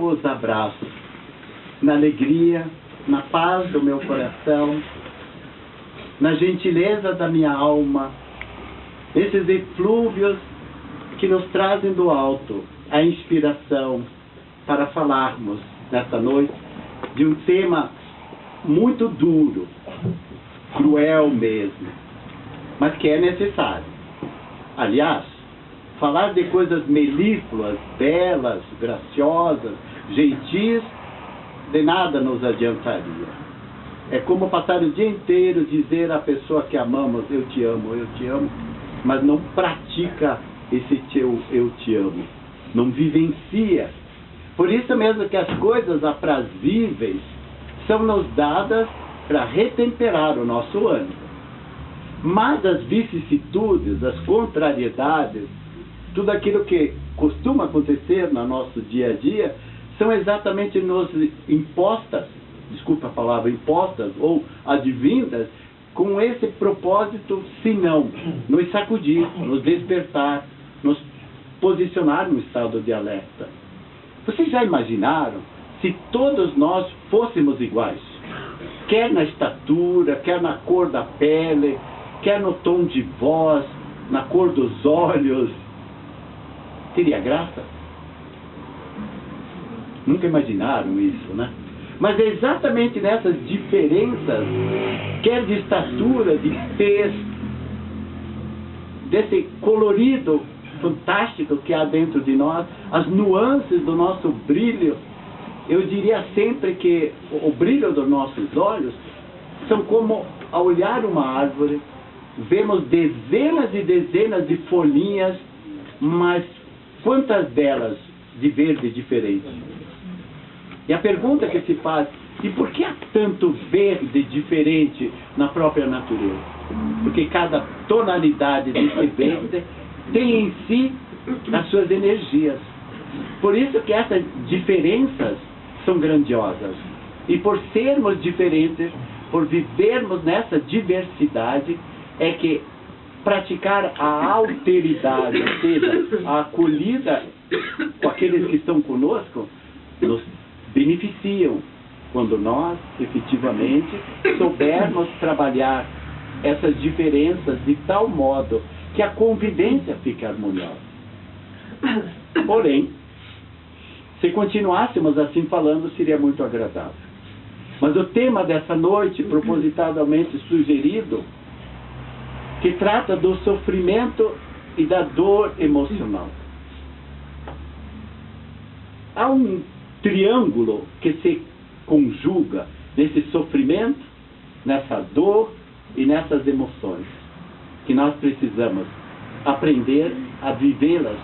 os abraço, na alegria, na paz do meu coração, na gentileza da minha alma, esses eflúvios que nos trazem do alto a inspiração para falarmos nesta noite de um tema muito duro, cruel mesmo, mas que é necessário. Aliás, falar de coisas melífluas, belas, graciosas, gentis, de nada nos adiantaria. É como passar o dia inteiro dizer à pessoa que amamos, eu te amo, mas não pratica esse eu te amo, não vivencia. Por isso mesmo que as coisas aprazíveis são nos dadas para retemperar o nosso ânimo. Mas as vicissitudes, as contrariedades, tudo aquilo que costuma acontecer no nosso dia a dia, são exatamente nos impostas, desculpa a palavra, impostas ou advindas, com esse propósito, se não, nos sacudir, nos despertar, nos posicionar no estado de alerta. Vocês já imaginaram se todos nós fôssemos iguais? Quer na estatura, quer na cor da pele, quer no tom de voz, na cor dos olhos. Teria graça? Nunca imaginaram isso, né? Mas é exatamente nessas diferenças, quer de estatura, de tez, desse colorido fantástico que há dentro de nós, as nuances do nosso brilho. Eu diria sempre que o brilho dos nossos olhos são como ao olhar uma árvore, vemos dezenas e dezenas de folhinhas, mas quantas delas de verde diferente? E a pergunta que se faz, e por que há tanto verde diferente na própria natureza? Porque cada tonalidade desse verde tem em si as suas energias. Por isso que essas diferenças são grandiosas. E por sermos diferentes, por vivermos nessa diversidade, é que praticar a alteridade, ou seja, a acolhida com aqueles que estão conosco, nos beneficiam quando nós, efetivamente, soubermos trabalhar essas diferenças de tal modo que a convivência fique harmoniosa. Porém, se continuássemos assim falando, seria muito agradável. Mas o tema dessa noite, propositadamente sugerido, que trata do sofrimento e da dor emocional. Há um triângulo que se conjuga nesse sofrimento, nessa dor e nessas emoções, que nós precisamos aprender a vivê-las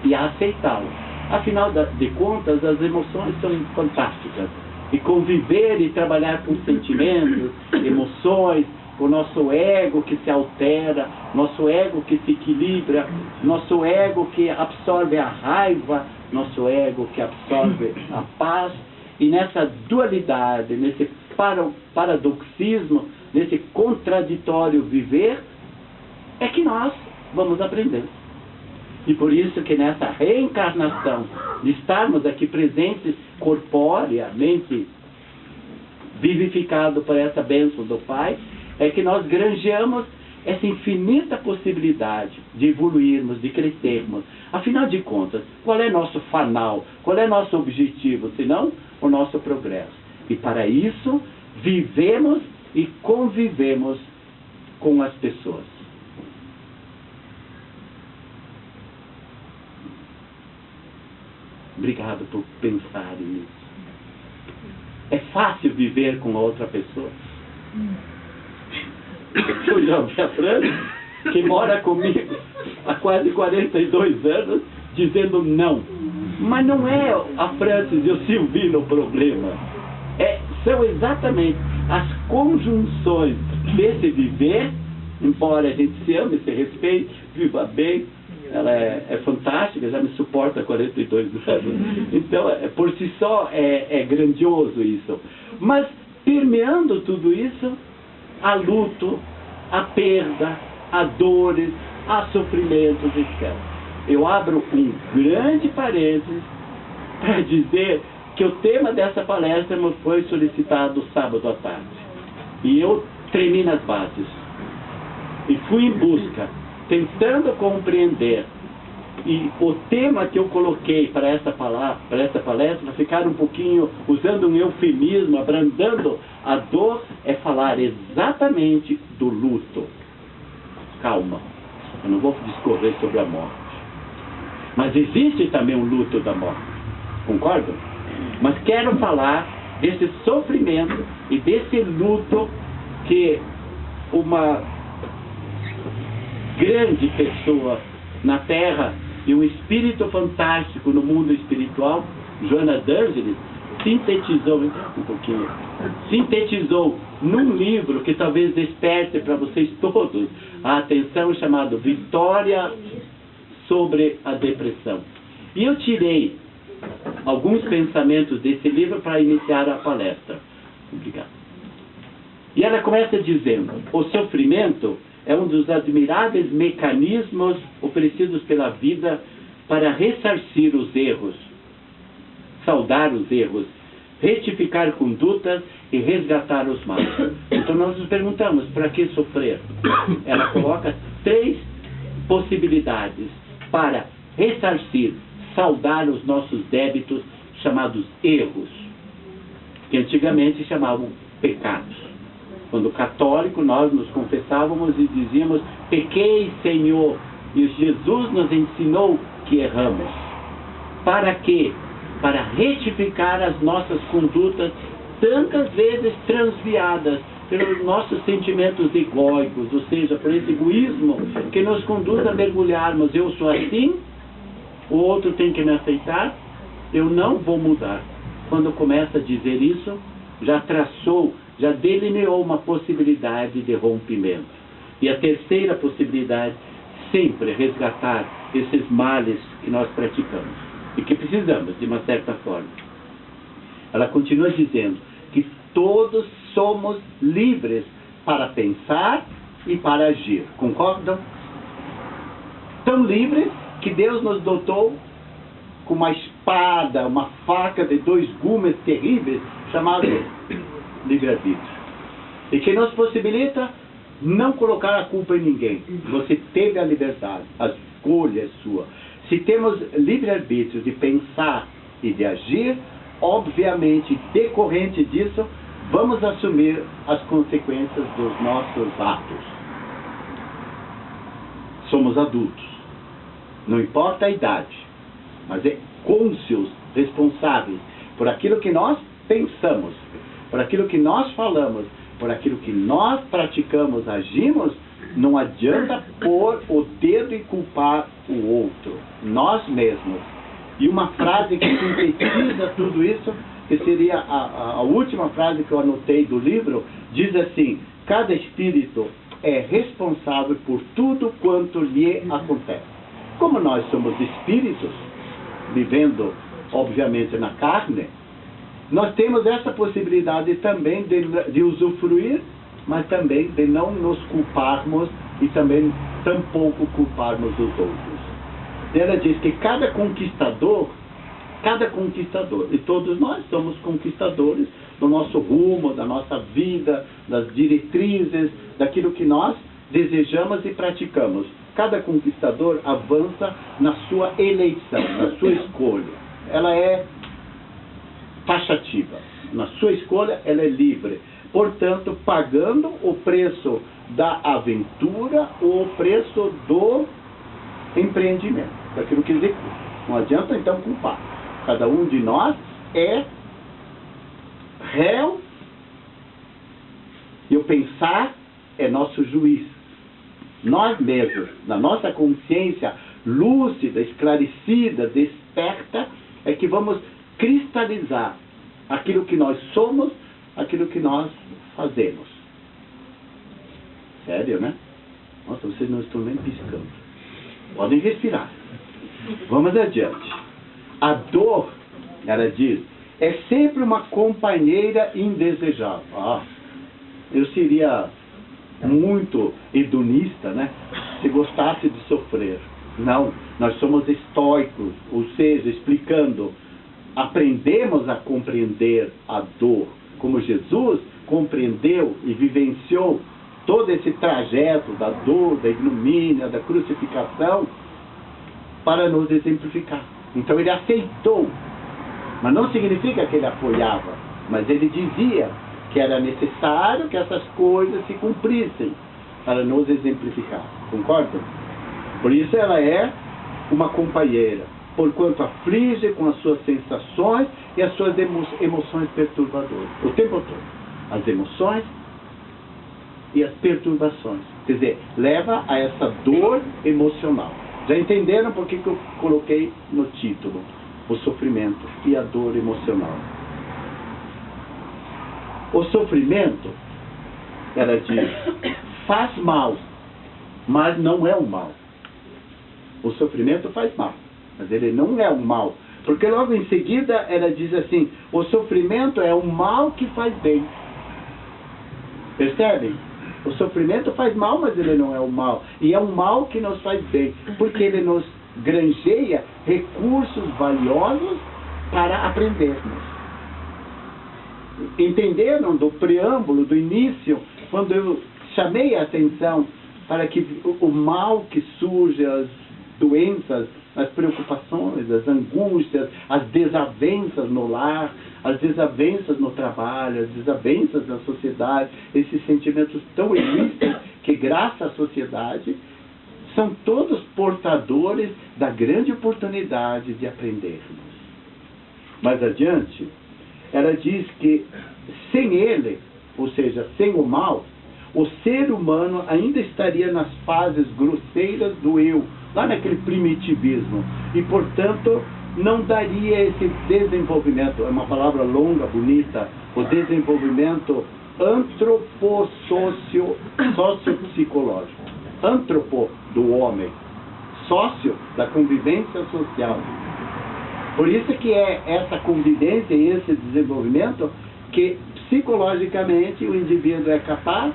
e a aceitá-las. Afinal de contas, as emoções são fantásticas. E conviver e trabalhar com sentimentos, emoções, o nosso ego que se altera, nosso ego que se equilibra, nosso ego que absorve a raiva, nosso ego que absorve a paz. E nessa dualidade, nesse paradoxismo, nesse contraditório viver, é que nós vamos aprender. E por isso que nessa reencarnação, de estarmos aqui presentes corpóreamente, vivificado por essa bênção do Pai, é que nós granjeamos essa infinita possibilidade de evoluirmos, de crescermos. Afinal de contas, qual é nosso fanal? Qual é nosso objetivo? Senão o nosso progresso. E para isso, vivemos e convivemos com as pessoas. Obrigado por pensar nisso. É fácil viver com outra pessoa? Eu já ouvi a Fran, que mora comigo há quase 42 anos, dizendo não. Mas não é a Francis e o Silvino o problema. São exatamente as conjunções desse viver, embora a gente se ame, se respeite, viva bem. Ela é fantástica, já me suporta há 42 anos. Então, por si só, é grandioso isso. Mas, permeando tudo isso, há luto, há perda, há dores, há sofrimentos, etc. Eu abro um grande parênteses para dizer que o tema dessa palestra me foi solicitado sábado à tarde. E eu tremi nas bases. E fui em busca, tentando compreender. E o tema que eu coloquei para essa palestra, ficar um pouquinho, usando um eufemismo, abrandando a dor, é falar exatamente do luto. Calma, eu não vou discorrer sobre a morte. Mas existe também o luto da morte, concordam? Mas quero falar desse sofrimento e desse luto que uma grande pessoa na Terra e um espírito fantástico no mundo espiritual, Joana d'Angelis, sintetizou num livro que talvez desperte para vocês todos a atenção, chamado Vitória sobre a Depressão. E eu tirei alguns pensamentos desse livro para iniciar a palestra. Obrigado. E ela começa dizendo: o sofrimento é um dos admiráveis mecanismos oferecidos pela vida para ressarcir os erros, saudar os erros, retificar condutas e resgatar os males. Então nós nos perguntamos, para que sofrer? Ela coloca 3 possibilidades para ressarcir, saudar os nossos débitos, chamados erros, que antigamente chamavam pecados. Quando católico, nós nos confessávamos e dizíamos: pequei, Senhor, e Jesus nos ensinou que erramos. Para quê? Para retificar as nossas condutas, tantas vezes transviadas pelos nossos sentimentos egóicos, ou seja, por esse egoísmo que nos conduz a mergulharmos: eu sou assim, o outro tem que me aceitar, eu não vou mudar. Quando começa a dizer isso, já delineou uma possibilidade de rompimento. E a terceira possibilidade, sempre resgatar esses males que nós praticamos e que precisamos, de uma certa forma. Ela continua dizendo que todos somos livres para pensar e para agir. Concordam? Tão livres que Deus nos dotou com uma espada, uma faca de 2 gumes terríveis, chamado livre-arbítrio. E que nos possibilita não colocar a culpa em ninguém. Você teve a liberdade, a escolha é sua. Se temos livre-arbítrio de pensar e de agir, obviamente, decorrente disso, vamos assumir as consequências dos nossos atos. Somos adultos. Não importa a idade, mas é cônscios, responsáveis por aquilo que nós pensamos, por aquilo que nós falamos, por aquilo que nós praticamos, agimos. Não adianta pôr o dedo e culpar o outro, nós mesmos. E uma frase que sintetiza tudo isso, que seria a última frase que eu anotei do livro, diz assim: cada espírito é responsável por tudo quanto lhe acontece. Como nós somos espíritos, vivendo obviamente na carne, nós temos essa possibilidade também de usufruir, mas também de não nos culparmos e também tampouco culparmos os outros. Ela diz que cada conquistador, e todos nós somos conquistadores do nosso rumo, da nossa vida, das diretrizes, daquilo que nós desejamos e praticamos. Cada conquistador avança na sua eleição, na sua escolha. Ela é taxativa. Na sua escolha, ela é livre. Portanto, pagando o preço da aventura ou o preço do empreendimento, daquilo que executa. Não adianta, então, culpar. Cada um de nós é réu e o pensar é nosso juiz. Nós mesmos, na nossa consciência lúcida, esclarecida, desperta, é que vamos cristalizar aquilo que nós somos, aquilo que nós fazemos. Sério, né? Nossa, vocês não estão nem piscando. Podem respirar. Vamos adiante. A dor, ela diz, é sempre uma companheira indesejável. Eu seria muito hedonista, né? Se gostasse de sofrer. Não, nós somos estoicos, ou seja, explicando, aprendemos a compreender a dor, como Jesus compreendeu e vivenciou todo esse trajeto da dor, da ignomínia, da crucificação, para nos exemplificar. Então ele aceitou, mas não significa que ele apoiava, mas ele dizia que era necessário que essas coisas se cumprissem para nos exemplificar. Concordam? Por isso ela é uma companheira, porquanto aflige com as suas sensações e as suas emoções perturbadoras. O tempo todo. As emoções e as perturbações. Quer dizer, leva a essa dor emocional. Já entenderam por que eu coloquei no título o sofrimento e a dor emocional? O sofrimento, ela diz, faz mal, mas não é o mal. O sofrimento faz mal, mas ele não é o mal. Porque logo em seguida ela diz assim, o sofrimento é o mal que faz bem. Percebem? O sofrimento faz mal, mas ele não é o mal. E é um mal que nos faz bem, porque ele nos granjeia recursos valiosos para aprendermos. Entenderam do preâmbulo, do início, quando eu chamei a atenção para que o mal que surge, as doenças, as preocupações, as angústias, as desavenças no lar, as desavenças no trabalho, as desavenças na sociedade, esses sentimentos tão egoístas que, graças à sociedade, são todos portadores da grande oportunidade de aprendermos. Mais adiante, ela diz que sem ele, ou seja, sem o mal, o ser humano ainda estaria nas fases grosseiras do eu, lá naquele primitivismo, e portanto não daria esse desenvolvimento, é uma palavra longa, bonita, o desenvolvimento sociopsicológico. Antropo, do homem, sócio, da convivência social. Por isso que é essa convivência e esse desenvolvimento que psicologicamente o indivíduo é capaz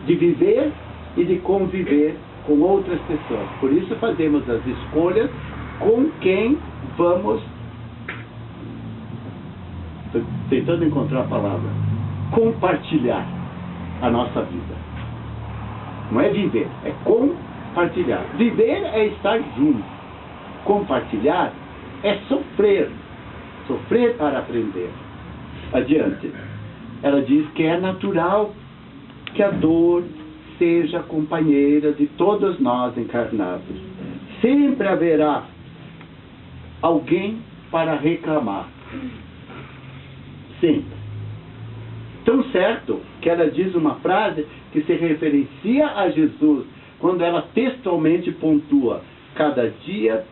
de viver e de conviver com outras pessoas. Por isso fazemos as escolhas com quem vamos, estou tentando encontrar a palavra, compartilhar a nossa vida. Não é viver, é compartilhar. Viver é estar junto. Compartilhar é sofrer. Sofrer para aprender. Adiante. Ela diz que é natural que a dor seja companheira de todos nós encarnados. Sempre haverá alguém para reclamar. Sempre. Tão certo que ela diz uma frase que se referencia a Jesus, quando ela textualmente pontua: cada dia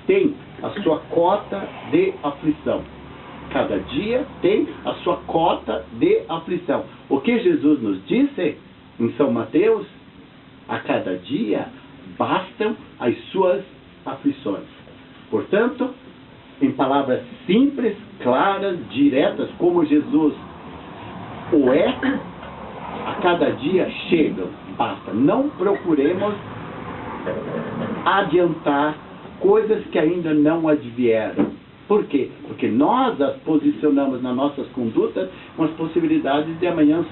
tem a sua cota de aflição. Cada dia tem a sua cota de aflição. O que Jesus nos disse em São Mateus? A cada dia bastam as suas aflições. Portanto, em palavras simples, claras, diretas, como Jesus o é, a cada dia chegam, basta. Não procuremos adiantar coisas que ainda não advieram. Por quê? Porque nós as posicionamos nas nossas condutas com as possibilidades de amanhã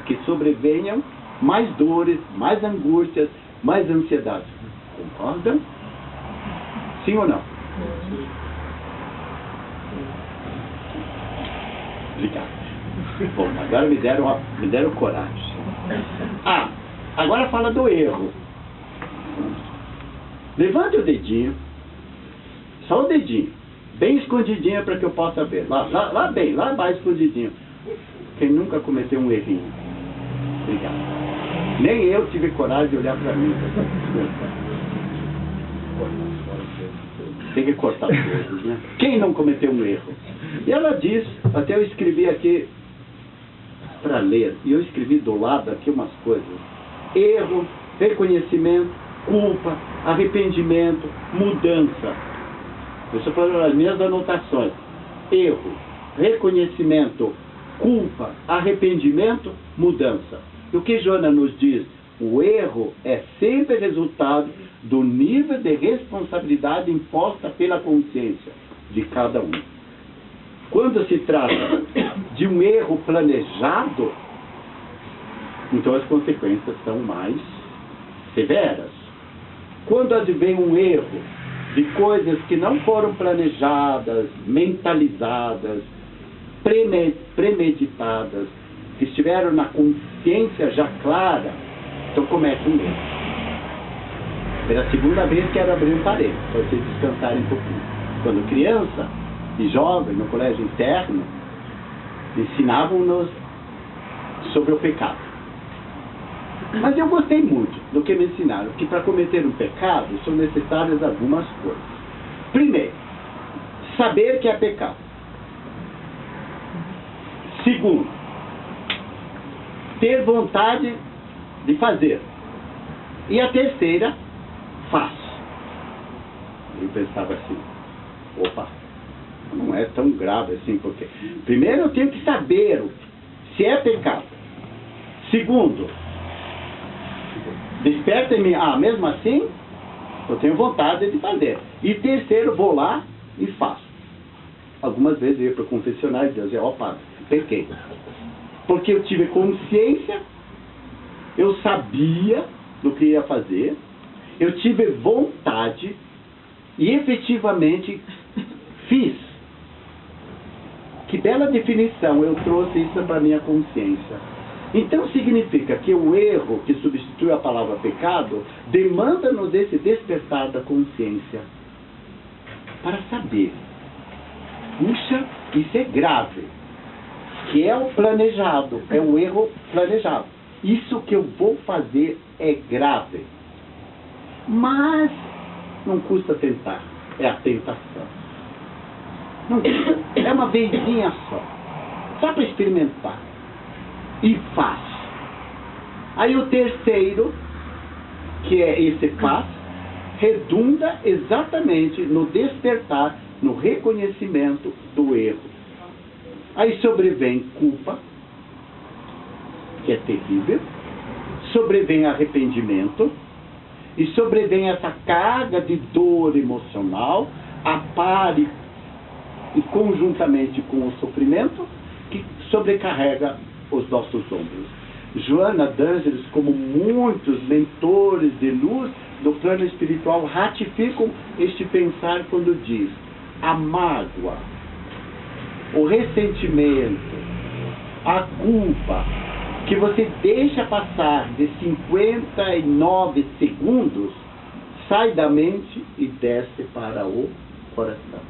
que sobrevenham mais dores, mais angústias, mais ansiedades. Concordam? Sim ou não? Obrigado. Bom, agora me deram coragem. Agora fala do erro. Levante o dedinho, só o dedinho, bem escondidinho para que eu possa ver. Lá mais escondidinho. Quem nunca cometeu um errinho? Obrigado. Nem eu tive coragem de olhar para mim. Tem que cortar todos, né? Quem não cometeu um erro? E ela diz, até eu escrevi aqui para ler, e eu escrevi do lado aqui umas coisas: erro, reconhecimento, culpa, arrependimento, mudança. Eu estou falando as minhas anotações: erro, reconhecimento, culpa, arrependimento, mudança. E o que Joana nos diz? O erro é sempre resultado do nível de responsabilidade imposta pela consciência de cada um. Quando se trata de um erro planejado, então as consequências são mais severas. Quando advém um erro de coisas que não foram planejadas, mentalizadas, premeditadas, que estiveram na consciência já clara, então comete um erro. Pela segunda vez quero abrir um parênteses, para vocês descansarem um pouquinho. Quando criança e jovem, no colégio interno, ensinavam-nos sobre o pecado. Mas eu gostei muito do que me ensinaram, que para cometer um pecado são necessárias algumas coisas. Primeiro, saber que é pecado. Segundo, ter vontade de fazer. E a terceira, faço. Eu pensava assim, opa, não é tão grave assim, porque primeiro eu tenho que saber se é pecado. Segundo, desperta em mim, mesmo assim, eu tenho vontade de fazer. E terceiro, vou lá e faço. Algumas vezes eu ia para o confessionário e dizia, opa, pequei. Porque eu tive consciência, eu sabia do que ia fazer, eu tive vontade e efetivamente fiz. Que bela definição, eu trouxe isso para a minha consciência. Então significa que o erro que substitui a palavra pecado demanda-nos esse despertar da consciência para saber. Puxa, isso é grave. Que é o planejado, é o erro planejado. Isso que eu vou fazer é grave. Mas não custa tentar, é a tentação. Não custa, é uma vezinha só para experimentar. E faz. Aí o terceiro, que é esse faz, redunda exatamente no despertar, no reconhecimento do erro. Aí sobrevém culpa, que é terrível, sobrevém arrependimento, e sobrevém essa carga de dor emocional, a par e conjuntamente com o sofrimento, que sobrecarrega os nossos ombros. Joana d'Ângeles, como muitos mentores de luz do plano espiritual, ratificam este pensar quando diz: a mágoa, o ressentimento, a culpa que você deixa passar de 59 segundos, sai da mente e desce para o coração.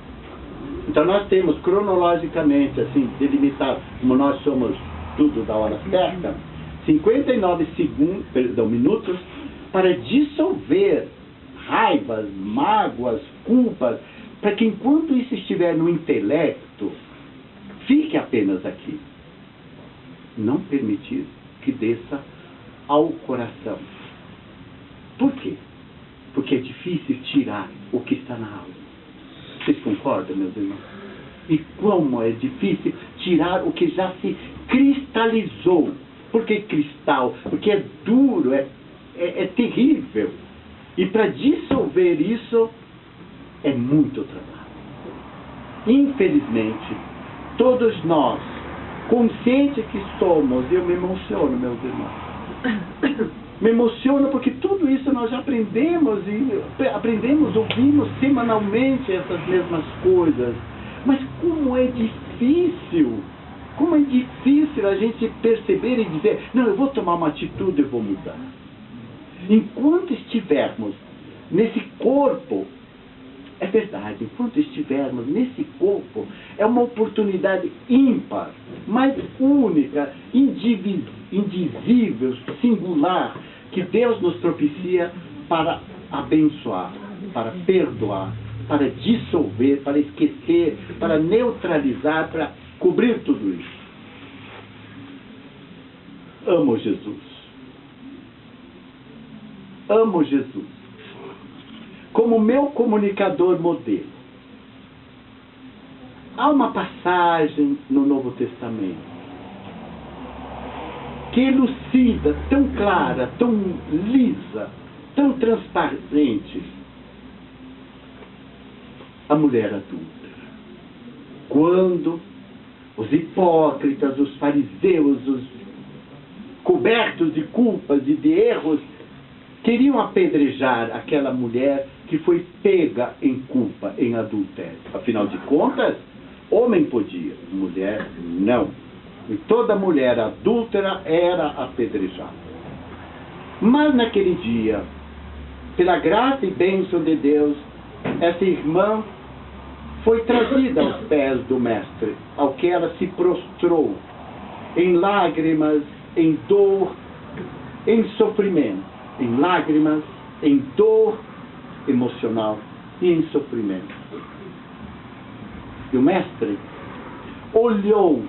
Então nós temos cronologicamente, assim, delimitado, como nós somos tudo da hora certa, 59 minutos para dissolver raivas, mágoas, culpas, para que enquanto isso estiver no intelecto, fique apenas aqui. Não permitir que desça ao coração. Por quê? Porque é difícil tirar o que está na alma. Vocês concordam, meus irmãos? E como é difícil tirar o que já se cristalizou. Por que cristal? Porque é duro, é terrível. E para dissolver isso, é muito trabalho. Infelizmente, todos nós, conscientes que somos, eu me emociono, meus irmãos. Me emociono porque tudo isso nós já aprendemos, ouvimos semanalmente essas mesmas coisas. Mas como é difícil a gente perceber e dizer, não, eu vou tomar uma atitude, eu vou mudar. Enquanto estivermos nesse corpo, é verdade, enquanto estivermos nesse corpo, é uma oportunidade ímpar, mas única, indizível, singular, que Deus nos propicia para abençoar, para perdoar, para dissolver, para esquecer, para neutralizar, para cobrir tudo isso. Amo Jesus. Amo Jesus como meu comunicador modelo. Há uma passagem no Novo Testamento que elucida, tão clara, tão lisa, tão transparente, a mulher adúltera. quando os hipócritas, os fariseus, os cobertos de culpas e de erros, queriam apedrejar aquela mulher que foi pega em culpa, em adultério. Afinal de contas, homem podia, mulher não. E toda mulher adúltera era apedrejada. Mas naquele dia, pela graça e bênção de Deus, essa irmã foi trazida aos pés do Mestre, ao que ela se prostrou, em lágrimas, em dor, em sofrimento, em lágrimas, em dor emocional e em sofrimento. E o Mestre olhou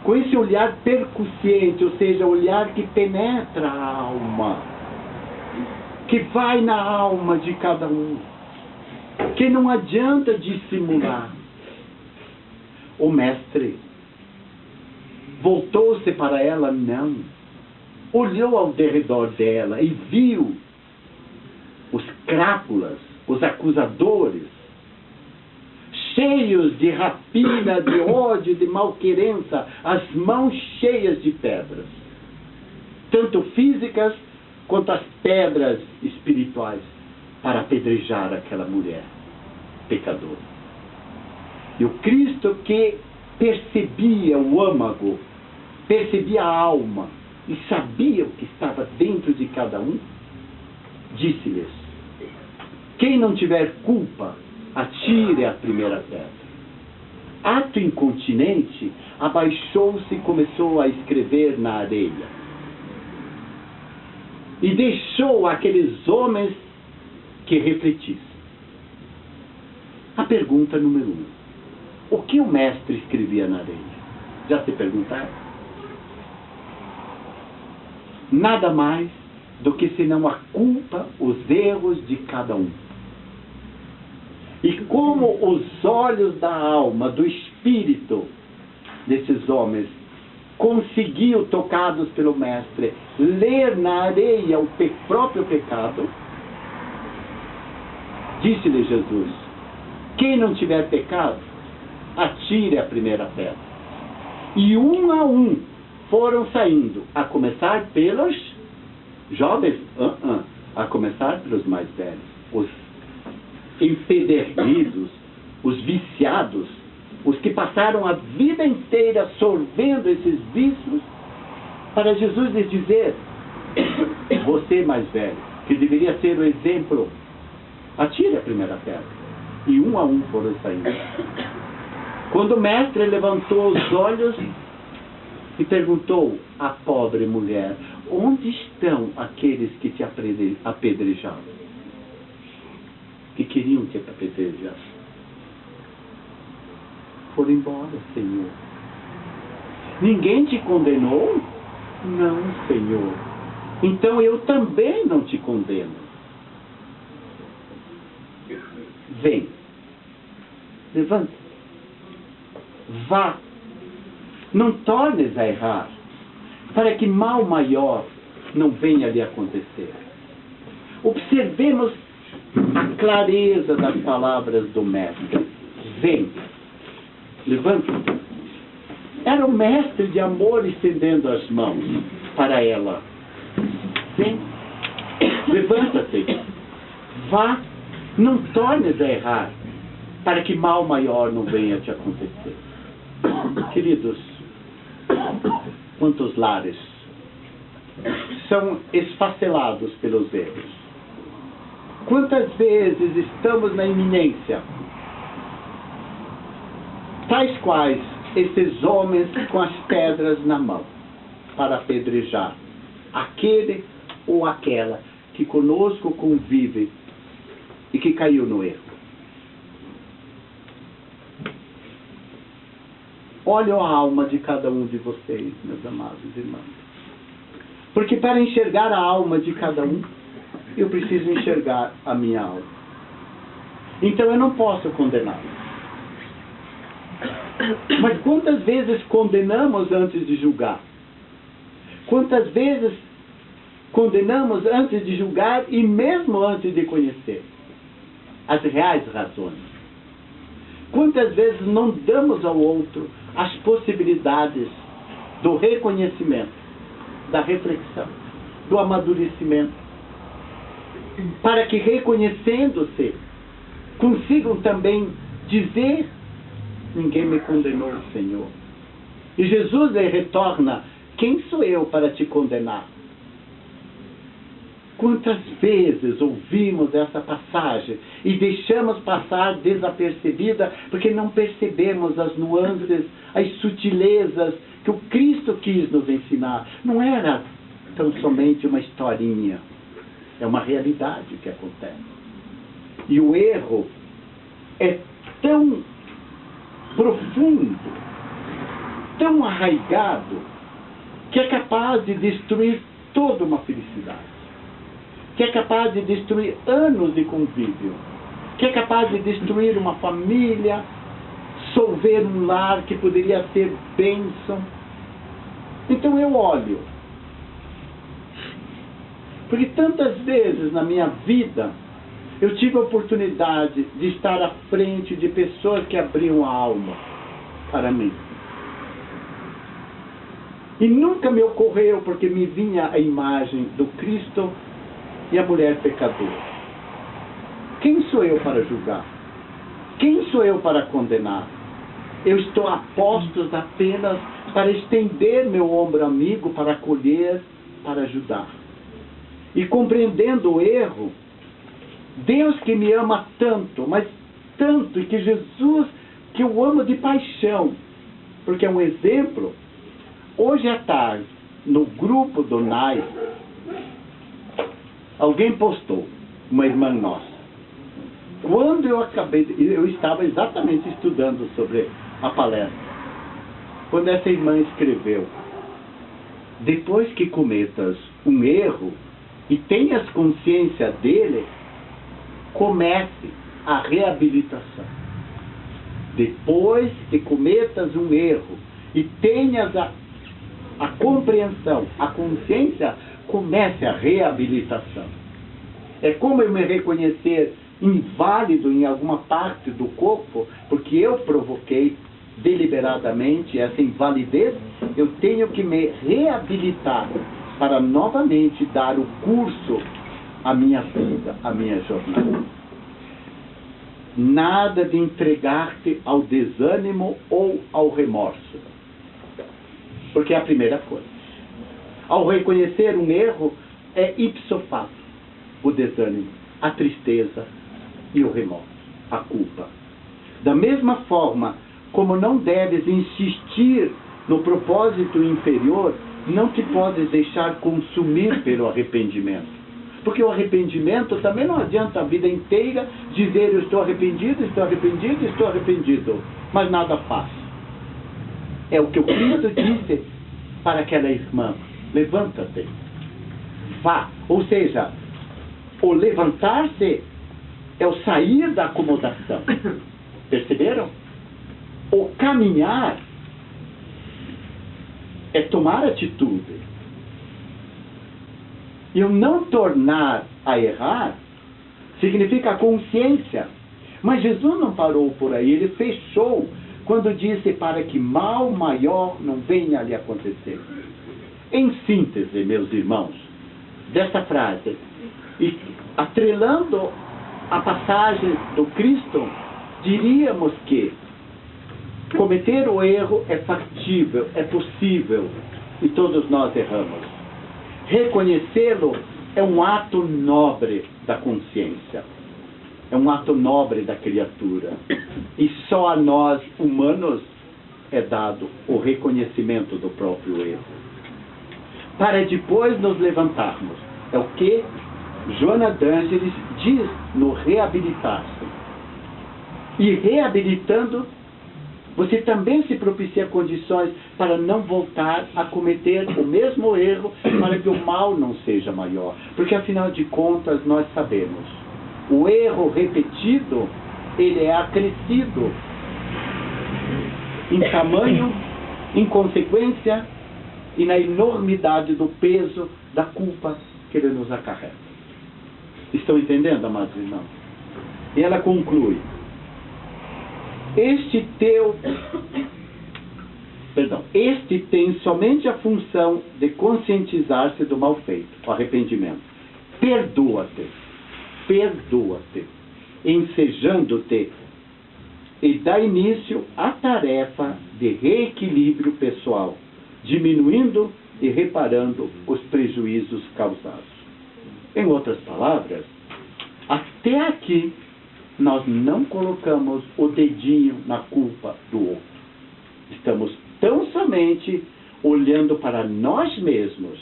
com esse olhar percussiente, ou seja, olhar que penetra a alma, que vai na alma de cada um, que não adianta dissimular. O Mestre voltou-se para ela? Não. Olhou ao derredor dela e viu os crápulas, os acusadores, cheios de rapina, de ódio, de malquerença, as mãos cheias de pedras, tanto físicas quanto as pedras espirituais, para apedrejar aquela mulher pecadora. E o Cristo, que percebia o âmago, percebia a alma e sabia o que estava dentro de cada um, disse-lhes: quem não tiver culpa, atire a primeira pedra. Ato incontinente, abaixou-se e começou a escrever na areia. E deixou aqueles homens que refletissem. A pergunta número 1. O que o Mestre escrevia na areia? Já se perguntaram? Nada mais do que senão a culpa, os erros de cada um. E como os olhos da alma, do espírito desses homens conseguiam, tocados pelo Mestre, ler na areia o próprio pecado, disse-lhe Jesus: quem não tiver pecado, atire a primeira pedra. E um a um foram saindo, a começar pelos jovens, a começar pelos mais velhos, os empedernidos, os viciados, os que passaram a vida inteira sorvendo esses vícios, para Jesus lhes dizer: você mais velho, que deveria ser o exemplo, atire a primeira pedra. E um a um foram saindo. Quando o Mestre levantou os olhos e perguntou à pobre mulher: onde estão aqueles que te apedrejaram? Que queriam te apedrejar? Foram embora, Senhor. Ninguém te condenou? Não, Senhor. Então eu também não te condeno. Vem. Levanta. Vá. Não tornes a errar, para que mal maior não venha a lhe acontecer. Observemos a clareza das palavras do Mestre. Vem. Levanta. Era o Mestre de amor estendendo as mãos para ela. Vem. Levanta-te. Vá. Não tornes a errar, para que mal maior não venha a te acontecer. Queridos, quantos lares são esfacelados pelos erros? Quantas vezes estamos na iminência, tais quais esses homens com as pedras na mão, para apedrejar aquele ou aquela que conosco convive e que caiu no erro. Olhem a alma de cada um de vocês, meus amados irmãos. Porque para enxergar a alma de cada um, eu preciso enxergar a minha alma. Então eu não posso condená-los. Mas quantas vezes condenamos antes de julgar? Quantas vezes condenamos antes de julgar e mesmo antes de conhecer as reais razões? Quantas vezes não damos ao outro as possibilidades do reconhecimento, da reflexão, do amadurecimento, para que, reconhecendo-se, consigam também dizer: ninguém me condenou, Senhor. E Jesus lhe retorna: quem sou eu para te condenar? Quantas vezes ouvimos essa passagem e deixamos passar desapercebida porque não percebemos as nuances, as sutilezas que o Cristo quis nos ensinar. Não era tão somente uma historinha, é uma realidade que acontece. E o erro é tão profundo, tão arraigado, que é capaz de destruir toda uma felicidade, que é capaz de destruir anos de convívio, que é capaz de destruir uma família, solver um lar que poderia ser bênção. Então eu olho, porque tantas vezes na minha vida eu tive a oportunidade de estar à frente de pessoas que abriam a alma para mim. E nunca me ocorreu, porque me vinha a imagem do Cristo e a mulher pecadora. Quem sou eu para julgar? Quem sou eu para condenar? Eu estou a postos apenas para estender meu ombro amigo, para acolher, para ajudar. E compreendendo o erro, Deus que me ama tanto, mas tanto, e que Jesus, que eu amo de paixão, porque é um exemplo. Hoje à tarde, no grupo do NAI, alguém postou, uma irmã nossa. Quando eu estava exatamente estudando sobre a palestra, quando essa irmã escreveu: depois que cometas um erro e tenhas consciência dele, comece a reabilitação. Depois que cometas um erro e tenhas a compreensão, a consciência, comece a reabilitação. É como eu me reconhecer inválido em alguma parte do corpo, porque eu provoquei deliberadamente essa invalidez. Eu tenho que me reabilitar para novamente dar o curso à minha vida, à minha jornada. Nada de entregar-te ao desânimo ou ao remorso, porque é a primeira coisa. Ao reconhecer um erro, é ipso facto o desânimo, a tristeza e o remorso, a culpa. Da mesma forma como não deves insistir no propósito inferior, não te podes deixar consumir pelo arrependimento. Porque o arrependimento também não adianta a vida inteira dizer: eu estou arrependido, estou arrependido, estou arrependido, mas nada faz. É o que o Cristo disse para aquela irmã: levanta-te, vá. Ou seja, o levantar-se é o sair da acomodação. Perceberam? O caminhar é tomar atitude. E o não tornar a errar significa a consciência. Mas Jesus não parou por aí, ele fechou quando disse: para que mal maior não venha a lhe acontecer. Em síntese, meus irmãos, dessa frase, e atrelando a passagem do Cristo, diríamos que cometer o erro é factível, é possível, e todos nós erramos. Reconhecê-lo é um ato nobre da consciência, é um ato nobre da criatura, e só a nós, humanos, é dado o reconhecimento do próprio erro, para depois nos levantarmos. É o que Joana d'Ângeles diz no reabilitar-se. E reabilitando, você também se propicia condições para não voltar a cometer o mesmo erro, para que o mal não seja maior. Porque, afinal de contas, nós sabemos, o erro repetido, ele é acrescido em tamanho, em consequência e na enormidade do peso da culpa que ele nos acarreta. Estão entendendo, amados irmãos? E ela conclui: Este tem somente a função de conscientizar-se do mal feito, o arrependimento. Perdoa-te, ensejando-te, e dá início à tarefa de reequilíbrio pessoal, diminuindo e reparando os prejuízos causados. Em outras palavras, até aqui nós não colocamos o dedinho na culpa do outro. Estamos tão somente olhando para nós mesmos,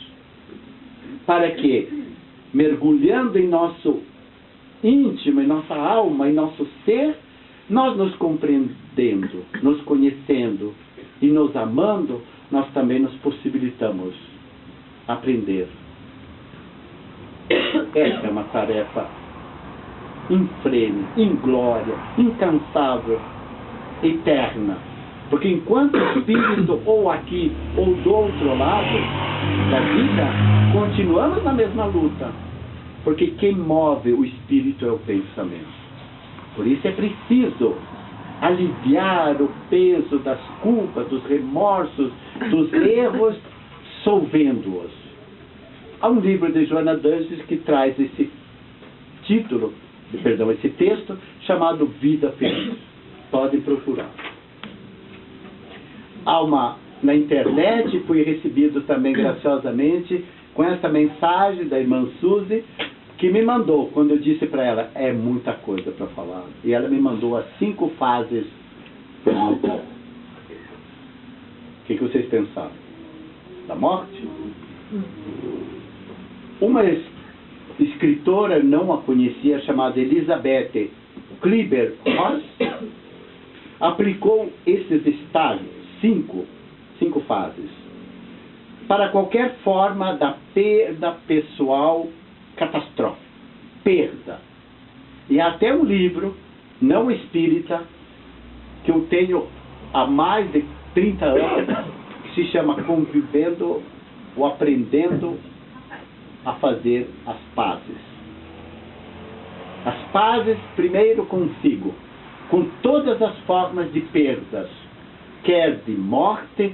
para que, mergulhando em nosso íntimo, em nossa alma, em nosso ser, nós nos compreendendo, nos conhecendo e nos amando, nós também nos possibilitamos aprender. Essa é uma tarefa infrene, inglória, incansável, eterna. Porque enquanto o espírito, ou aqui, ou do outro lado da vida, continuamos na mesma luta. Porque quem move o espírito é o pensamento. Por isso é preciso aliviar o peso das culpas, dos remorsos, dos erros, solvendo-os. Há um livro de Joana d'Anjos que traz esse texto, chamado Vida Feliz. Podem procurar. Na internet, fui recebido também graciosamente com essa mensagem da irmã Suzy, que me mandou, quando eu disse para ela, é muita coisa para falar. E ela me mandou as 5 fases do luto. O que vocês pensaram? Da morte? Uma escritora, não a conhecia, chamada Elizabeth Kübler-Ross, aplicou esses estágios, 5 fases, para qualquer forma da perda pessoal catastrófica. Perda. E até um livro, não espírita, que eu tenho há mais de 30 anos, que se chama Convivendo ou Aprendendo a Fazer as Pazes. As pazes primeiro consigo, com todas as formas de perdas, quer de morte,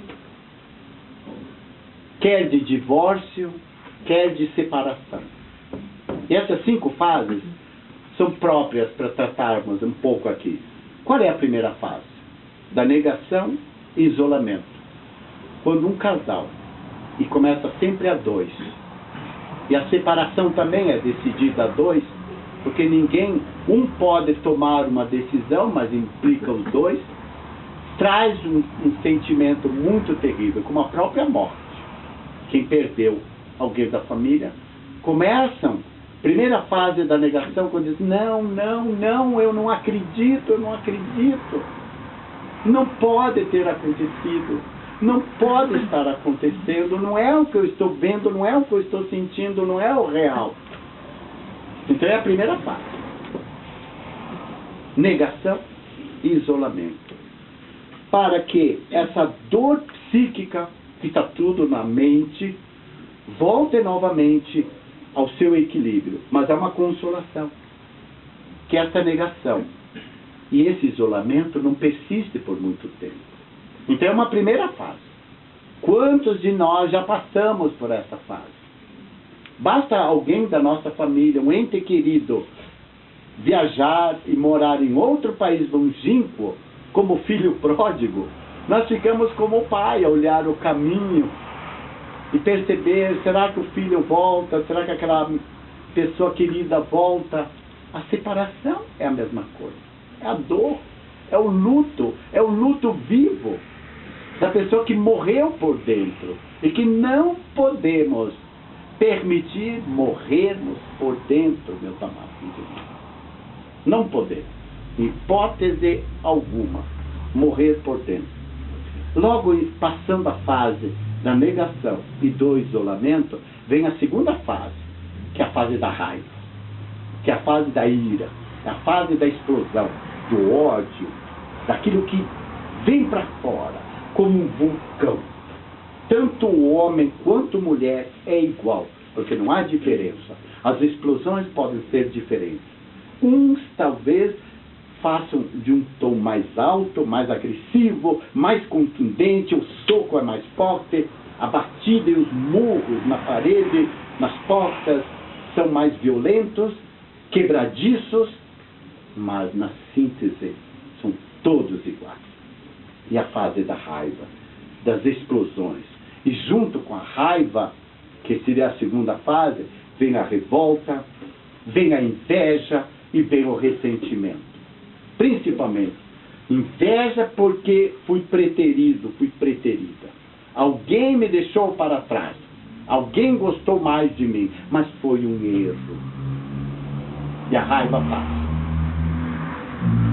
quer de divórcio, quer de separação. E essas 5 fases são próprias para tratarmos um pouco aqui. Qual é a primeira fase? Da negação e isolamento. Quando um casal, e começa sempre a 2, e a separação também é decidida a 2, porque um pode tomar uma decisão, mas implica os 2, traz um sentimento muito terrível, como a própria morte. Quem perdeu alguém da família, primeira fase da negação, quando diz, não, eu não acredito, não pode ter acontecido, não pode estar acontecendo, não é o que eu estou vendo, não é o que eu estou sentindo, não é o real. Então é a primeira fase. Negação e isolamento. Para que essa dor psíquica, que está tudo na mente, volte novamente ao seu equilíbrio. Mas há uma consolação, que é essa negação. E esse isolamento não persiste por muito tempo. Então é uma primeira fase. Quantos de nós já passamos por essa fase? Basta alguém da nossa família, um ente querido, viajar e morar em outro país longínquo, como filho pródigo, nós ficamos como o pai, a olhar o caminho e perceber, será que o filho volta? Será que aquela pessoa querida volta? A separação é a mesma coisa. É a dor, é o luto vivo da pessoa que morreu por dentro e que não podemos permitir morrermos por dentro, meus amados irmãos. Não podemos, em hipótese alguma, morrer por dentro. Logo, passando a fase da negação e do isolamento, vem a segunda fase, que é a fase da raiva, que é a fase da ira, é a fase da explosão, do ódio, daquilo que vem para fora, como um vulcão. Tanto o homem quanto mulher é igual, porque não há diferença. As explosões podem ser diferentes. Uns talvez façam de um tom mais alto, mais agressivo, mais contundente, o soco é mais forte, a batida e os murros na parede, nas portas, são mais violentos, quebradiços, mas na síntese são todos iguais. E a fase da raiva, das explosões. E junto com a raiva, que seria a segunda fase, vem a revolta, vem a inveja e vem o ressentimento. Principalmente, inveja porque fui preterido, fui preterida. Alguém me deixou para trás. Alguém gostou mais de mim, mas foi um erro. E a raiva passa.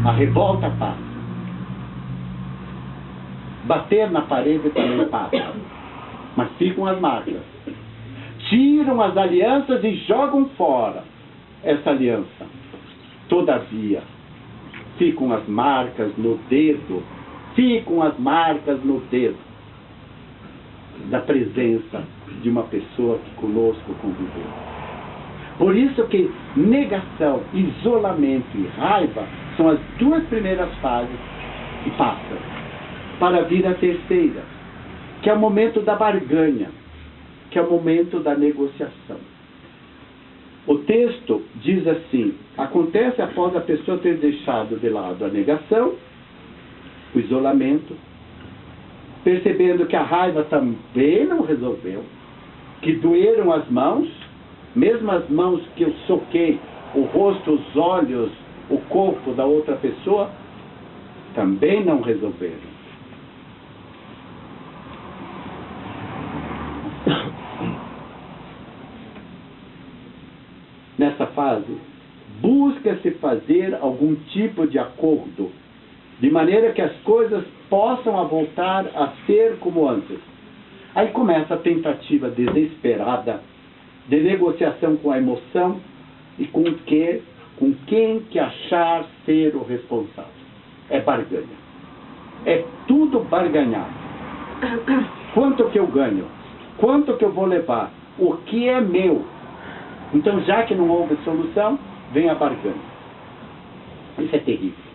A revolta passa. Bater na parede também passa. Mas ficam as marcas. Tiram as alianças e jogam fora essa aliança. Todavia, ficam as marcas no dedo. Ficam as marcas no dedo da presença de uma pessoa que conosco conviveu. Por isso que negação, isolamento e raiva são as duas primeiras fases que passam, para vir a terceira, que é o momento da barganha, que é o momento da negociação. O texto diz assim: acontece após a pessoa ter deixado de lado a negação, o isolamento, percebendo que a raiva também não resolveu, que doeram as mãos, mesmo as mãos que eu soquei, o rosto, os olhos, o corpo da outra pessoa, também não resolveram. Nessa fase, busca-se fazer algum tipo de acordo, de maneira que as coisas possam voltar a ser como antes. Aí começa a tentativa desesperada de negociação com a emoção e com quem que achar ser o responsável. É barganha. É tudo barganhar. Quanto que eu ganho? Quanto que eu vou levar? O que é meu? Então, já que não houve solução, vem a barganha. Isso é terrível.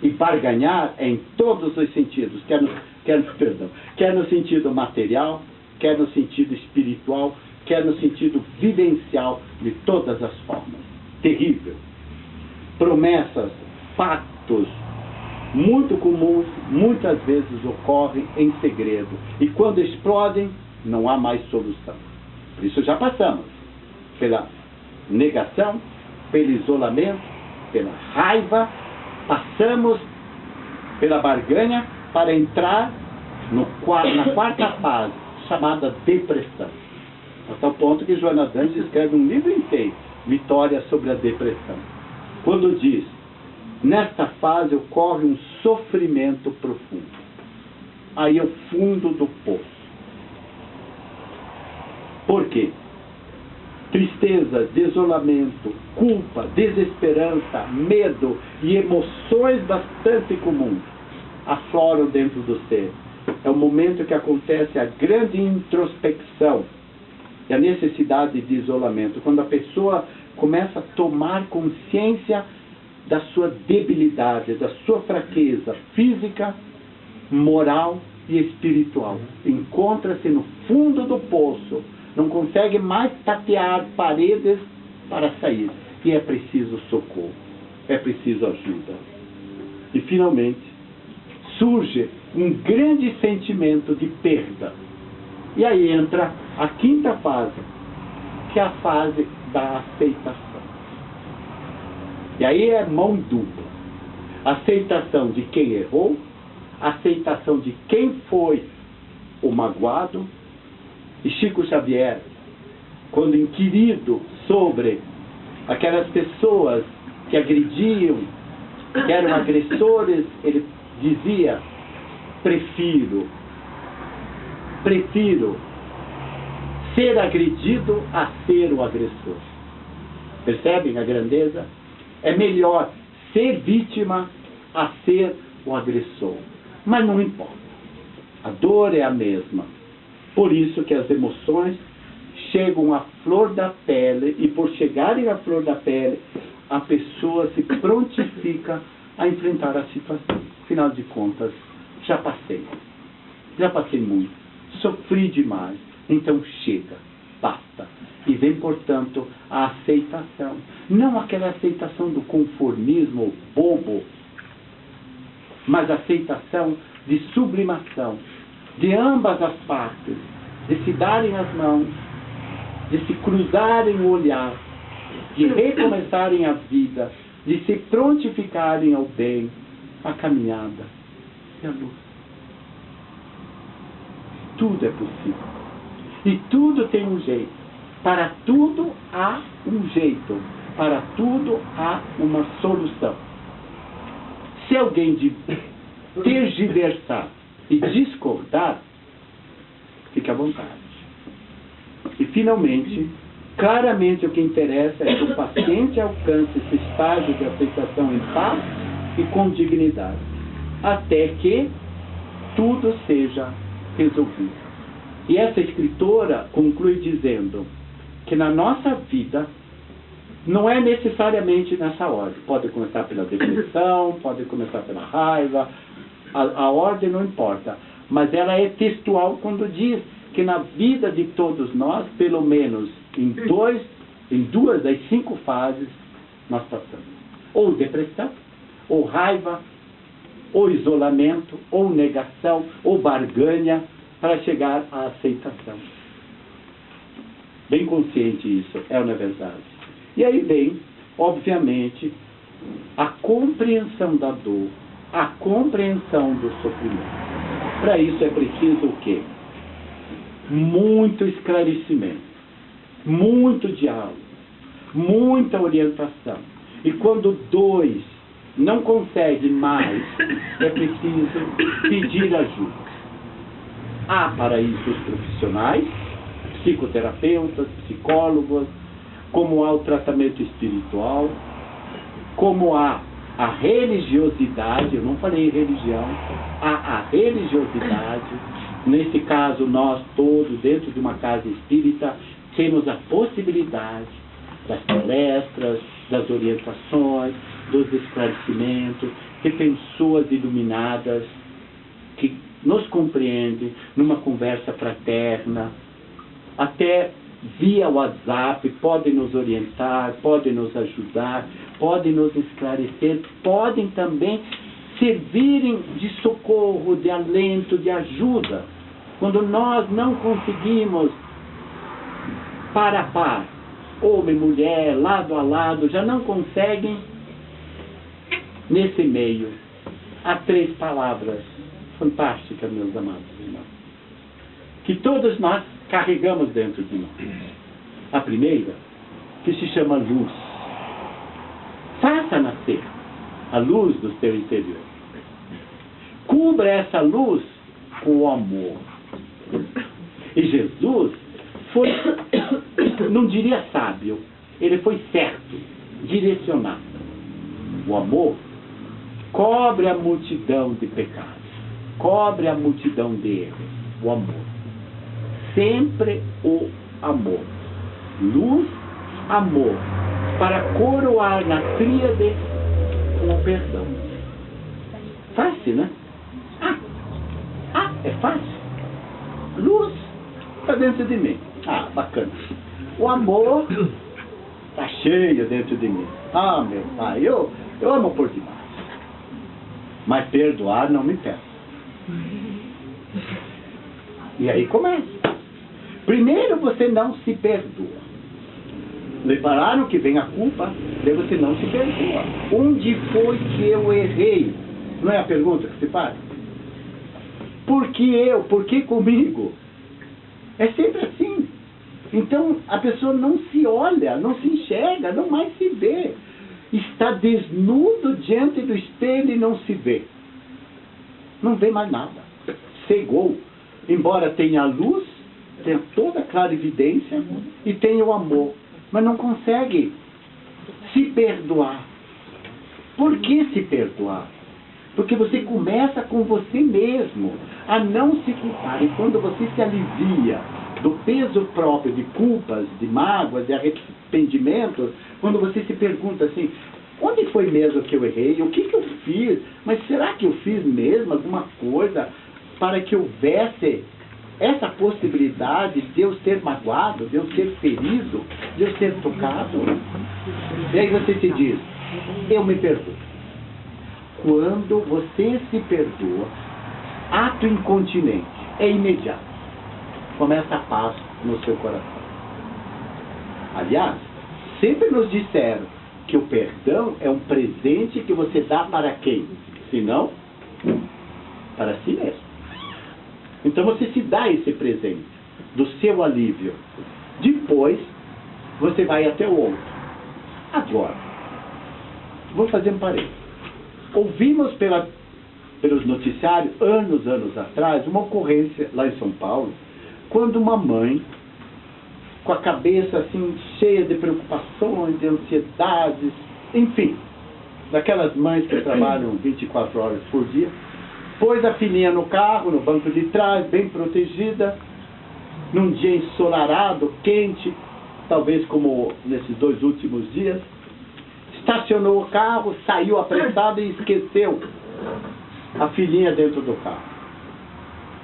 E barganhar é em todos os sentidos, quer no sentido material, quer no sentido espiritual, quer no sentido vivencial, de todas as formas. Terrível. Promessas, pactos, muito comuns, muitas vezes ocorrem em segredo. E quando explodem, não há mais solução. Por isso já passamos pela negação, pelo isolamento, pela raiva, passamos pela barganha para entrar na quarta fase, chamada depressão. A tal ponto que Joana d'Anjos escreve um livro inteiro, Vitória sobre a Depressão. Quando diz, nesta fase ocorre um sofrimento profundo. Aí é o fundo do poço. Por quê? Tristeza, desolamento, culpa, desesperança, medo e emoções bastante comuns afloram dentro do ser. É o momento que acontece a grande introspecção e a necessidade de isolamento. Quando a pessoa começa a tomar consciência da sua debilidade, da sua fraqueza física, moral e espiritual. Encontra-se no fundo do poço. Não consegue mais tatear paredes para sair. E é preciso socorro. É preciso ajuda. E finalmente, surge um grande sentimento de perda. E aí entra a quinta fase, que é a fase da aceitação. E aí é mão dupla. Aceitação de quem errou, aceitação de quem foi o magoado. E Chico Xavier, quando inquirido sobre aquelas pessoas que agrediam, que eram agressores, ele dizia, prefiro ser agredido a ser o agressor. Percebem a grandeza? É melhor ser vítima a ser o agressor. Mas não importa. A dor é a mesma. Por isso que as emoções chegam à flor da pele, e por chegarem à flor da pele, a pessoa se prontifica a enfrentar a situação. Afinal de contas, já passei muito, sofri demais, então chega, basta. E vem, portanto, a aceitação. Não aquela aceitação do conformismo bobo, mas a aceitação de sublimação, de ambas as partes, de se darem as mãos, de se cruzarem o olhar, de recomeçarem a vida, de se prontificarem ao bem, a caminhada e a luz. Tudo é possível. E tudo tem um jeito. Para tudo há um jeito. Para tudo há uma solução. Se alguém tergiversar e discordar, fique à vontade. E, finalmente, claramente o que interessa é que o paciente alcance esse estágio de aceitação em paz e com dignidade, até que tudo seja resolvido. E essa escritora conclui dizendo que na nossa vida não é necessariamente nessa ordem. Pode começar pela depressão, pode começar pela raiva, a ordem não importa. Mas ela é textual quando diz que na vida de todos nós, pelo menos em 2 das 5 fases, nós passamos. Ou depressão, ou raiva, ou isolamento, ou negação, ou barganha, para chegar à aceitação. Bem consciente isso, é uma verdade. E aí vem, obviamente, a compreensão da dor, a compreensão do sofrimento. Para isso é preciso o quê? Muito esclarecimento, muito diálogo, muita orientação. E quando 2 não conseguem mais, é preciso pedir ajuda. Há para isso os profissionais, psicoterapeutas, psicólogos, como há o tratamento espiritual, como há a religiosidade, eu não falei religião, há a religiosidade. Nesse caso, nós todos, dentro de uma casa espírita, temos a possibilidade das palestras, das orientações, dos esclarecimentos, de pessoas iluminadas que nos compreendem numa conversa fraterna, até via WhatsApp, podem nos orientar, podem nos ajudar, podem nos esclarecer, podem também servirem de socorro, de alento, de ajuda. Quando nós não conseguimos par a par, homem e mulher, lado a lado, já não conseguem, nesse meio, há 3 palavras fantásticas, meus amados irmãos, que todos nós carregamos dentro de nós. A primeira, que se chama luz. Faça nascer a luz do seu interior. Cubra essa luz com o amor. E Jesus foi, não diria sábio, ele foi certo, direcionado. O amor cobre a multidão de pecados, cobre a multidão de erros. O amor. Sempre o amor. Luz, amor. Para coroar na tríade com o perdão. Fácil, né? É fácil. Luz está dentro de mim. Bacana. O amor está cheio dentro de mim. Meu Pai, eu amo por demais. Mas perdoar não me peça. E aí começa. Primeiro você não se perdoa. Repararam que vem a culpa, daí você não se perdoa. Onde foi que eu errei? Não é a pergunta que se faz? Por que eu? Por que comigo? É sempre assim. Então a pessoa não se olha, não se enxerga, não mais se vê. Está desnudo diante do espelho e não se vê. Não vê mais nada. Cegou. Embora tenha a luz, tenha toda a clarividência e tenha o amor. Mas não consegue se perdoar. Por que se perdoar? Porque você começa com você mesmo a não se culpar. E quando você se alivia do peso próprio de culpas, de mágoas, de arrependimentos, quando você se pergunta assim, Onde foi mesmo que eu errei? O que eu fiz? Mas será que eu fiz mesmo alguma coisa para que houvesse essa possibilidade de eu ser magoado, de eu ser ferido, de eu ser tocado? E aí você se diz, eu me perdoo. Quando você se perdoa, ato incontinente, é imediato. Começa a paz no seu coração. Aliás, sempre nos disseram que o perdão é um presente que você dá para quem? Se não, para si mesmo. Então você se dá esse presente do seu alívio. Depois, você vai até o outro. Agora, vou fazer um parênteses. Ouvimos pelos noticiários, anos atrás, uma ocorrência lá em São Paulo, quando uma mãe, com a cabeça assim cheia de preocupações, de ansiedades, enfim, daquelas mães que trabalham 24 horas por dia, pôs a filhinha no carro, no banco de trás, bem protegida, num dia ensolarado, quente, talvez como nesses 2 últimos dias, estacionou o carro, saiu apressado e esqueceu a filhinha dentro do carro.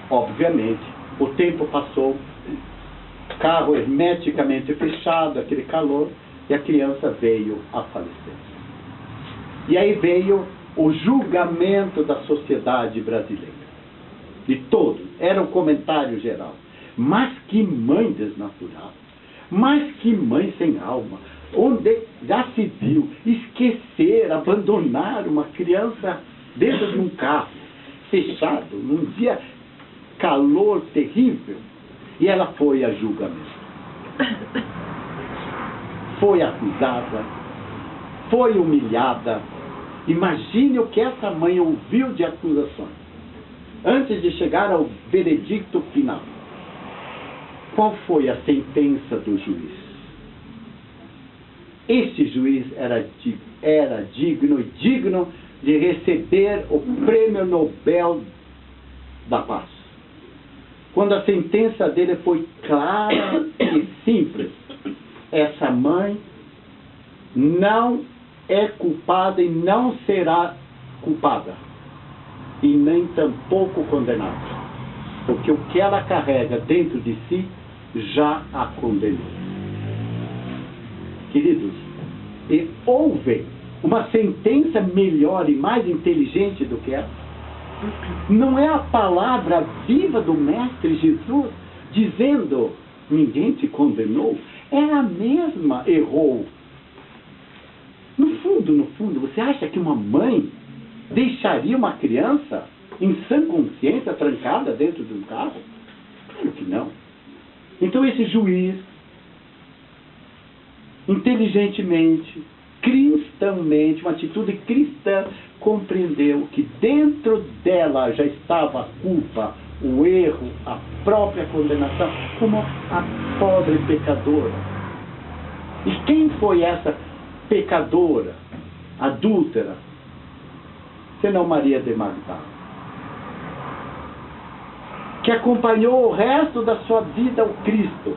Obviamente, o tempo passou, carro hermeticamente fechado, aquele calor, e a criança veio a falecer. E aí veio o julgamento da sociedade brasileira, de todos, era um comentário geral. Mas que mãe desnaturada, mas que mãe sem alma, onde já se viu esquecer, abandonar uma criança dentro de um carro, fechado, num dia calor terrível, e ela foi a julgamento. Foi acusada, foi humilhada. Imagine o que essa mãe ouviu de acusações, antes de chegar ao veredicto final. Qual foi a sentença do juiz? Esse juiz era digno de receber o Prêmio Nobel da Paz. Quando a sentença dele foi clara e simples, essa mãe não é culpada e não será culpada, e nem tampouco condenada, porque o que ela carrega dentro de si já a condenou. Queridos, e houve uma sentença melhor e mais inteligente do que essa? Não é a palavra viva do Mestre Jesus dizendo, ninguém te condenou, ela mesma errou. No fundo, você acha que uma mãe deixaria uma criança em sã consciência trancada dentro de um carro? Claro que não. Então esse juiz, inteligentemente, cristãmente, uma atitude cristã, compreendeu que dentro dela já estava a culpa, o erro, a própria condenação, como a pobre pecadora. E quem foi essa pecadora, adúltera, senão Maria de Magdala, que acompanhou o resto da sua vida ao Cristo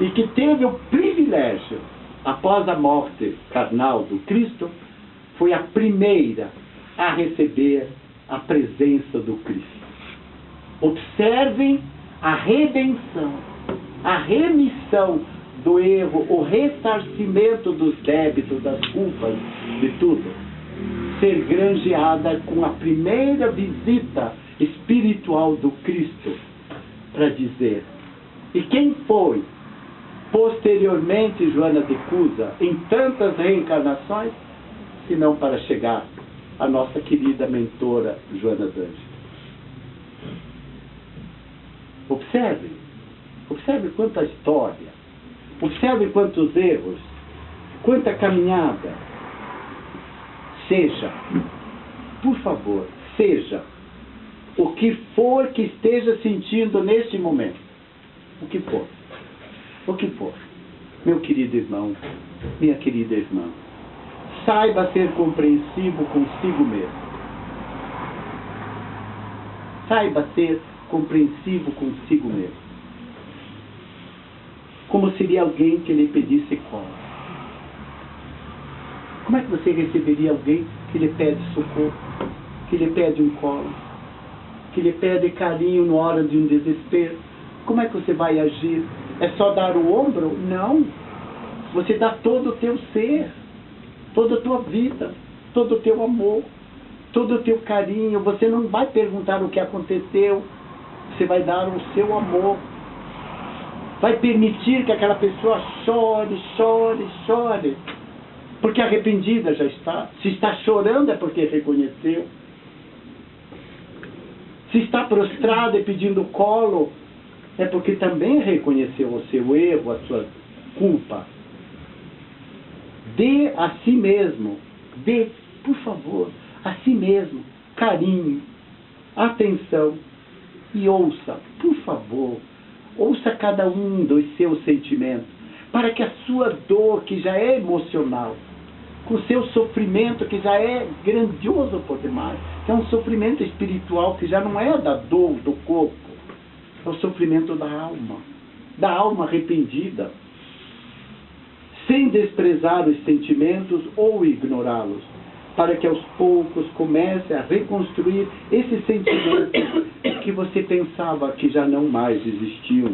e que teve o privilégio, após a morte carnal do Cristo, foi a primeira a receber a presença do Cristo. Observem a redenção, a remissão do erro, o ressarcimento dos débitos, das culpas, de tudo, ser granjeada com a primeira visita espiritual do Cristo, para dizer, e quem foi posteriormente Joana de Cusa, em tantas reencarnações, se não para chegar a nossa querida mentora Joana d'Angelo. Observe quanta história, observe quantos erros, quanta caminhada. Seja, por favor, seja o que for que esteja sentindo neste momento, o que for, meu querido irmão, minha querida irmã, saiba ser compreensivo consigo mesmo. Saiba ser compreensivo consigo mesmo. Como seria alguém que lhe pedisse cola. Como é que você receberia alguém que lhe pede socorro, que lhe pede um colo, que lhe pede carinho na hora de um desespero? Como é que você vai agir? É só dar o ombro? Não. Você dá todo o teu ser, toda a tua vida, todo o teu amor, todo o teu carinho. Você não vai perguntar o que aconteceu, você vai dar o seu amor. Vai permitir que aquela pessoa chore, chore, chore, porque arrependida já está. Se está chorando é porque reconheceu. Se está prostrada e pedindo colo, é porque também reconheceu o seu erro, a sua culpa. Dê a si mesmo, dê, por favor, a si mesmo, carinho, atenção e ouça, por favor, ouça cada um dos seus sentimentos, para que a sua dor, que já é emocional, com o seu sofrimento, que já é grandioso por demais, que é um sofrimento espiritual, que já não é da dor do corpo, é o sofrimento da alma arrependida, sem desprezar os sentimentos ou ignorá-los, para que aos poucos comece a reconstruir esses sentimentos que você pensava que já não mais existiam.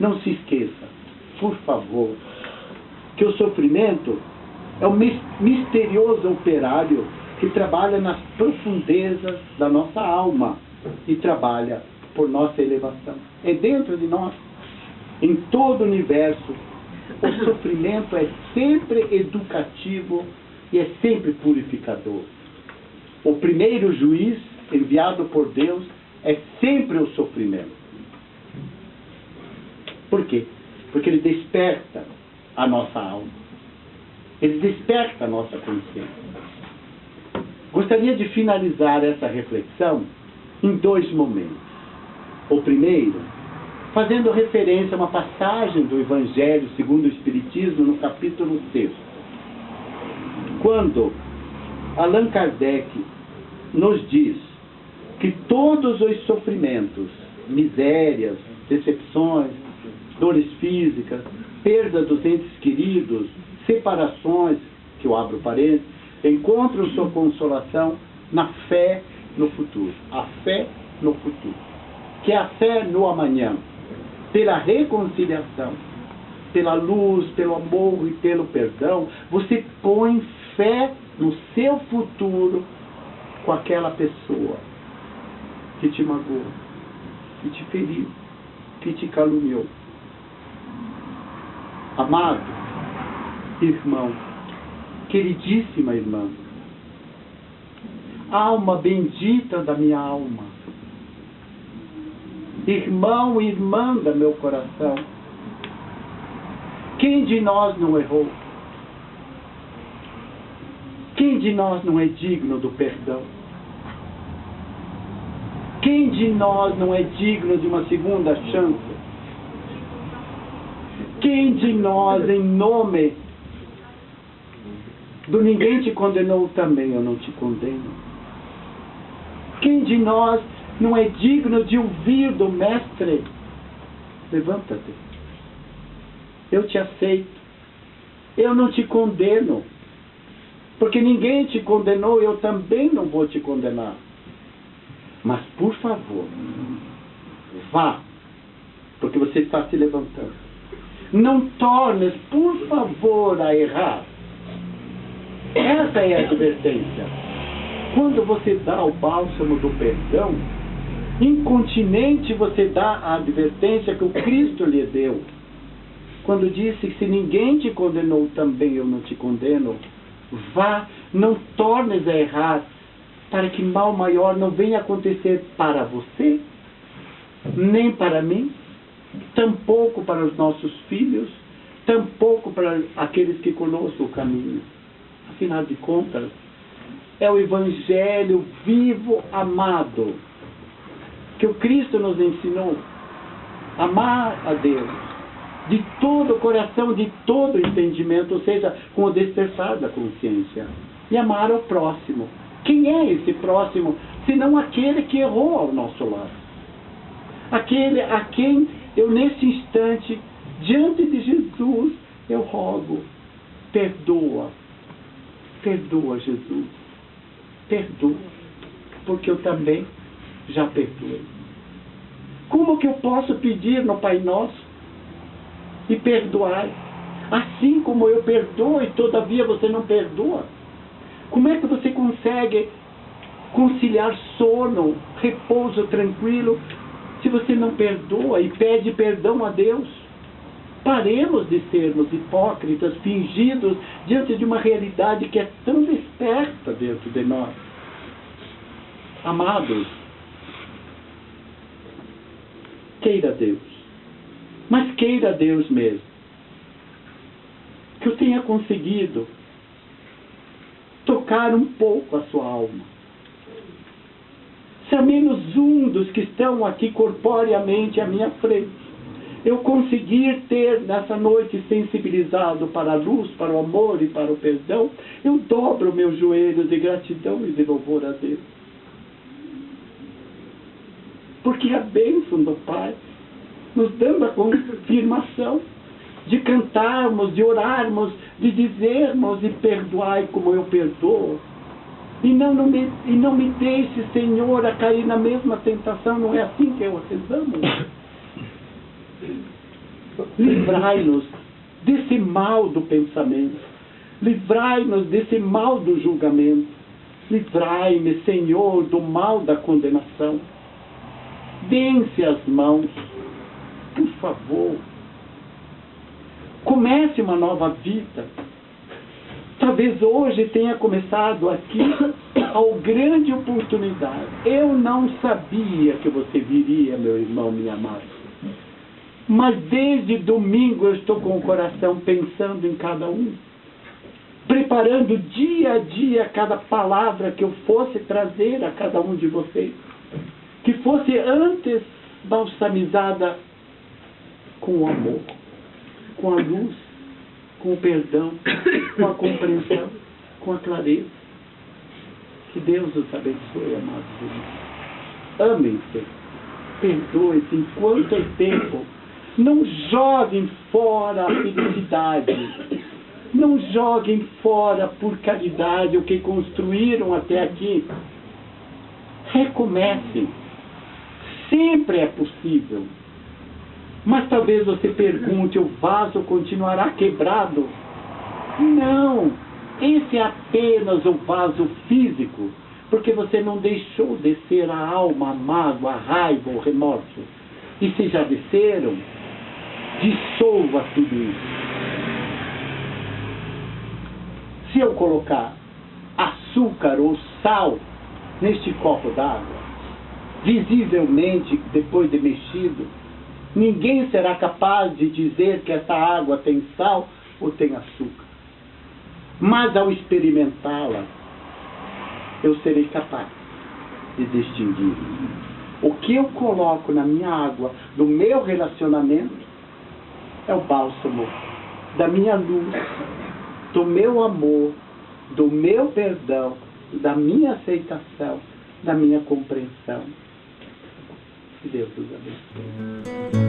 Não se esqueça, por favor, que o sofrimento é um misterioso operário que trabalha nas profundezas da nossa alma e trabalha por nossa elevação. É dentro de nós, em todo o universo. O sofrimento é sempre educativo e é sempre purificador. O primeiro juiz enviado por Deus é sempre o sofrimento. Por quê? Porque ele desperta a nossa alma. Ele desperta a nossa consciência. Gostaria de finalizar essa reflexão em 2 momentos. O primeiro, fazendo referência a uma passagem do Evangelho segundo o Espiritismo, no capítulo 6. Quando Allan Kardec nos diz que todos os sofrimentos, misérias, decepções, dores físicas, perda dos entes queridos, separações, que eu abro parênteses, encontram sua consolação na fé no futuro. A fé no futuro. Que é a fé no amanhã. Pela reconciliação, pela luz, pelo amor e pelo perdão, você põe fé no seu futuro com aquela pessoa que te magoou, que te feriu, que te caluniou. Amado irmão, queridíssima irmã, alma bendita da minha alma, irmão e irmã do meu coração, quem de nós não errou? Quem de nós não é digno do perdão? Quem de nós não é digno de uma segunda chance? Quem de nós, em nome do ninguém te condenou, também eu não te condeno? Quem de nós não é digno de ouvir do Mestre? Levanta-te. Eu te aceito. Eu não te condeno. Porque ninguém te condenou, eu também não vou te condenar. Mas, por favor, vá. Porque você está se levantando. Não tornes, por favor, a errar. Essa é a advertência. Quando você dá o bálsamo do perdão, incontinente você dá a advertência que o Cristo lhe deu. Quando disse que se ninguém te condenou, também eu não te condeno. Vá, não tornes a errar, para que mal maior não venha acontecer para você, nem para mim, tampouco para os nossos filhos, tampouco para aqueles que conosco caminham. Afinal de contas, é o Evangelho vivo, amado, que o Cristo nos ensinou. Amar a Deus de todo o coração, de todo o entendimento, ou seja, com o despertar da consciência. E amar ao próximo. Quem é esse próximo, senão aquele que errou ao nosso lado? Aquele a quem eu, nesse instante, diante de Jesus, eu rogo, perdoa, Perdoa, Jesus. Perdoa. Porque eu também já perdoei. Como que eu posso pedir no Pai Nosso e perdoar? Assim como eu perdoo e todavia você não perdoa? Como é que você consegue conciliar sono, repouso tranquilo, se você não perdoa e pede perdão a Deus? Paremos de sermos hipócritas, fingidos, diante de uma realidade que é tão desperta dentro de nós. Amados, queira Deus, mas queira Deus mesmo, que eu tenha conseguido tocar um pouco a sua alma. Se ao menos um dos que estão aqui corporeamente à minha frente, eu conseguir ter nessa noite sensibilizado para a luz, para o amor e para o perdão, eu dobro meus joelhos de gratidão e de louvor a Deus. Porque a bênção do Pai nos dando a confirmação de cantarmos, de orarmos, de dizermos: e perdoai como eu perdoo. E não me deixe, Senhor, a cair na mesma tentação. Não é assim que eu rezamos? Livrai-nos desse mal do pensamento. Livrai-nos desse mal do julgamento. Livrai-me, Senhor, do mal da condenação. Dê-se as mãos, por favor. Comece uma nova vida. Talvez hoje tenha começado aqui a grande oportunidade. Eu não sabia que você viria, meu irmão, minha amada. Mas desde domingo eu estou com o coração pensando em cada um. Preparando dia a dia cada palavra que eu fosse trazer a cada um de vocês. Que fosse antes balsamizada com o amor, com a luz, com o perdão, com a compreensão, com a clareza. Que Deus os abençoe, amados irmãos. Amem-se, perdoem-se enquanto é tempo. Não joguem fora a felicidade. Não joguem fora por caridade o que construíram até aqui. Recomecem. Sempre é possível. Mas talvez você pergunte: o vaso continuará quebrado? Não. Esse é apenas o vaso físico, porque você não deixou descer a alma, a mágoa, a raiva, o remorso. E se já desceram, dissolva tudo isso. Se eu colocar açúcar ou sal neste copo d'água, visivelmente, depois de mexido, ninguém será capaz de dizer que essa água tem sal ou tem açúcar. Mas ao experimentá-la, eu serei capaz de distinguir. O que eu coloco na minha água do meu relacionamento é o bálsamo da minha luz, do meu amor, do meu perdão, da minha aceitação, da minha compreensão. Que Deus os abençoe.